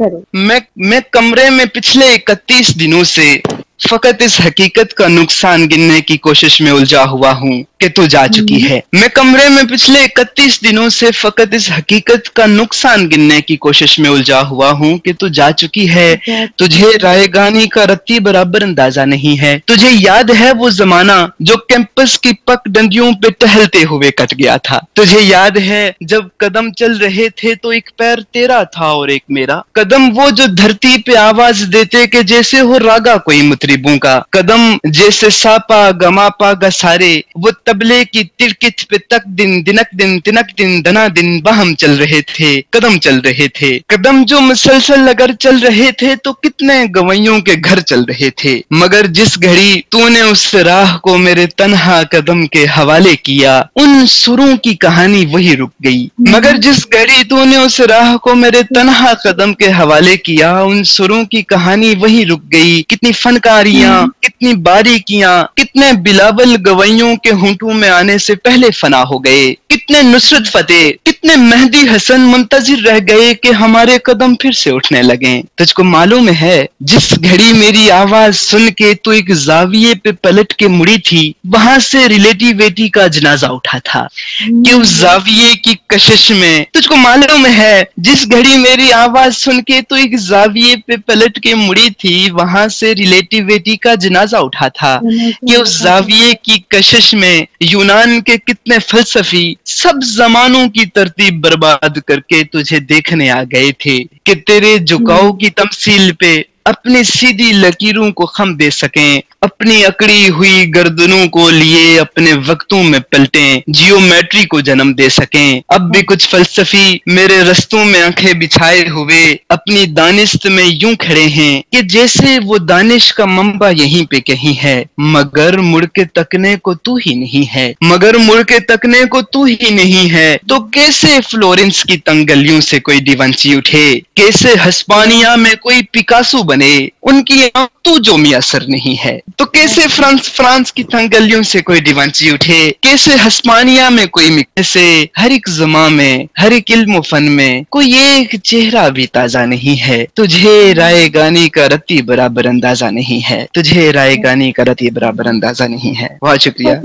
मैं कमरे में पिछले 31 दिनों से फकत इस हकीकत का नुकसान गिनने की कोशिश में उलझा हुआ हूँ कि तू जा चुकी है। मैं कमरे में पिछले 31 दिनों से फकत इस हकीकत का नुकसान गिनने की कोशिश में उलझा हुआ हूँ कि तू जा चुकी है। तुझे रायगानी का रत्ती बराबर अंदाजा नहीं है। तुझे याद है वो जमाना जो कैंपस की पगडंडियों पे टहलते हुए कट गया था। तुझे याद है जब कदम चल रहे थे तो एक पैर तेरा था और एक मेरा। कदम वो जो धरती पे आवाज देते कि जैसे हो रागा कोई मुतरिबों का। कदम जैसे सापा गमापा गा सारे वो तबले की तिरकित पे तक दिन दिनक दिन तिनक दिन दना दिन बहम चल रहे थे। कदम चल रहे थे। कदम जो मुसलसल अगर चल रहे थे तो कितने गवैयों के घर चल रहे थे। मगर जिस घड़ी तूने उस राह को मेरे तन्हा कदम के हवाले किया उन सुरों की कहानी वही रुक गई। मगर जिस घड़ी तूने उस राह को मेरे तन्हा कदम के हवाले किया उन सुरों की कहानी वही रुक गई। कितनी फनकारियां, कितनी बारीकियां, कितने बिलावल गवैयों के होंठों में आने से पहले फना हो गए। कितने नुसरत फतेह, कितने मेहदी हसन मुंतजिर रह गए कि हमारे कदम फिर से उठने लगे। तुझको मालूम है जिस घड़ी मेरी आवाज सुन के तू एक जाविये पे पलट के मुड़ी थी वहां से रिलेटिविटी का जनाजा उठा था कि उस जाविये की कशिश में। तुझको मालूम है जिस घड़ी मेरी आवाज सुन के तू एक जाविये पे पलट के मुड़ी थी वहां से रिलेटिविटी का जनाजा उठा था कि उस जाविये की कशिश में यूनान के कितने फलसफी सब जमानों की तरतीब बर्बाद करके तुझे देखने आ गए थे कि तेरे झुकाव की तमसील पे अपनी सीधी लकीरों को खम दे सकें। अपनी अकड़ी हुई गर्दनों को लिए अपने वक्तों में पलटें, जियोमेट्री को जन्म दे सकें। अब भी कुछ फलसफी मेरे रस्तों में आंखें बिछाए हुए अपनी दानिश्त में यूं खड़े हैं कि जैसे वो दानिश का मंबा यहीं पे कहीं है। मगर मुड़ के तकने को तू ही नहीं है। मगर मुड़ के तकने को तू ही नहीं है। तो कैसे फ्लोरेंस की तंग गलियों से कोई डिवांची उठे, कैसे हस्पानिया में कोई पिकासो बने, उनकी तू जो मियासर नहीं है। तो कैसे फ्रांस की तंग गलियों से कोई डिवांची उठे, कैसे हस्पानिया में कोई, कैसे हर एक ज़मा में हर एक इल्म फन में कोई एक चेहरा भी ताजा नहीं है। तुझे राय गानी का रत्ती बराबर अंदाजा नहीं है। तुझे राय गानी का रत्ती बराबर अंदाजा नहीं है। बहुत शुक्रिया।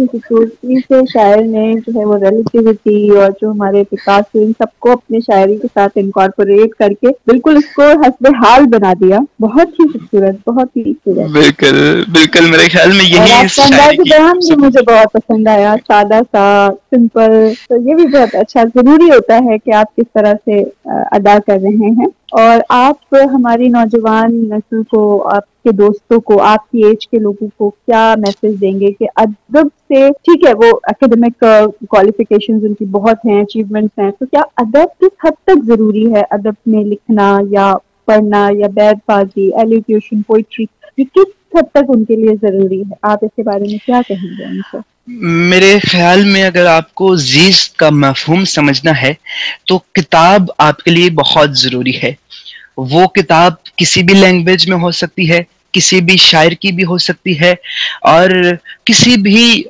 से शायर ने जो है वो रिलेटिविटी और जो हमारे पिकासो इन सबको अपने शायरी के साथ इनकॉर्पोरेट करके बिल्कुल इसको हस्बे हाल बना दिया। बहुत ही खूबसूरत, बहुत ही खूबसूरत। बिल्कुल बिल्कुल, मेरे ख्याल में यही शायरी भी मुझे बहुत पसंद आया, सादा सा, सिंपल। तो ये भी बहुत अच्छा, जरूरी होता है कि आप किस तरह से अदा कर रहे हैं। और आप हमारी नौजवान नस्ल को, आपके दोस्तों को, आपकी एज के लोगों को क्या मैसेज देंगे कि अदब से, ठीक है वो एकेडमिक क्वालिफिकेशंस उनकी बहुत हैं, अचीवमेंट्स हैं, तो क्या अदब किस हद तक जरूरी है? अदब में लिखना या पढ़ना या बैदबाजी, एलोक्यूशन, पोइट्री, ये किस हद तक उनके लिए जरूरी है? आप इसके बारे में क्या कहेंगे उनको? मेरे ख्याल में अगर आपको जीज़ का मफहूम समझना है तो किताब आपके लिए बहुत ज़रूरी है। वो किताब किसी भी लैंग्वेज में हो सकती है, किसी भी शायर की भी हो सकती है और किसी भी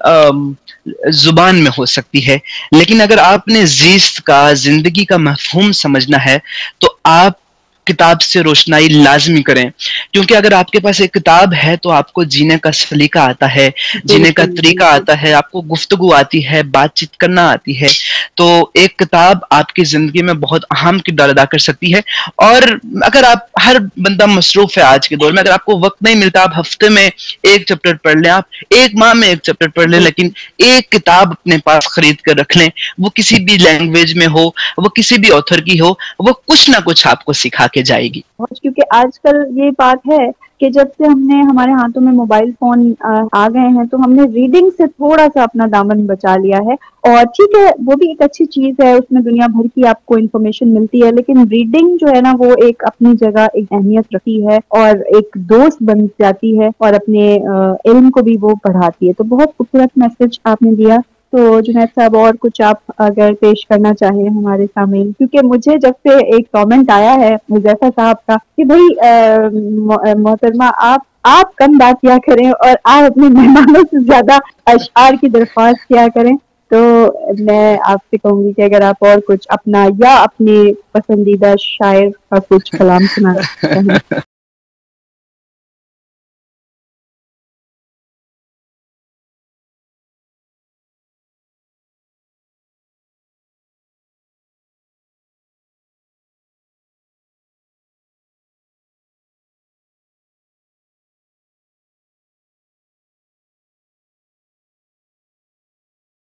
जुबान में हो सकती है। लेकिन अगर आपने जीज़ का, जिंदगी का मफहूम समझना है तो आप किताब से रोशनाई लाजमी करें, क्योंकि अगर आपके पास एक किताब है तो आपको जीने का सलीका आता है, जीने का तरीका आता है, आपको गुफ्तगू आती है, बातचीत करना आती है। तो एक किताब आपकी जिंदगी में बहुत अहम किरदार अदा कर सकती है। और अगर आप, हर बंदा मसरूफ है आज के दौर में, अगर आपको वक्त नहीं मिलता आप हफ्ते में एक चैप्टर पढ़ लें, आप एक माह में एक चैप्टर पढ़ लें, लेकिन एक किताब अपने पास खरीद कर रख लें, वो किसी भी लैंग्वेज में हो, वो किसी भी ऑथर की हो, वो कुछ ना कुछ आपको सिखा के जाएगी। क्योंकि आजकल ये बात है कि जब से हमने, हमारे हाथों में मोबाइल फोन आ गए हैं तो हमने रीडिंग से थोड़ा सा अपना दामन बचा लिया है। और ठीक है वो भी एक अच्छी चीज है, उसमें दुनिया भर की आपको इन्फॉर्मेशन मिलती है, लेकिन रीडिंग जो है ना वो एक अपनी जगह एक अहमियत रखती है और एक दोस्त बन जाती है और अपने इल्म को भी वो बढ़ाती है। तो बहुत खूबसूरत मैसेज आपने दिया। तो जुनैद साहब और कुछ आप अगर पेश करना चाहें हमारे सामने, क्योंकि मुझे जब से एक कमेंट आया है हुज़ैफा साहब का कि भाई मोहतरमा आप कम बात किया करें और आप अपने मेहमानों से ज्यादा अशआर की दरख्वास्त किया करें, تو میں آپ سے کہوں گی کہ اگر آپ اور کچھ اپنا یا اپنے پسندیدہ شاعر کا کچھ کلام سنا چاہیں.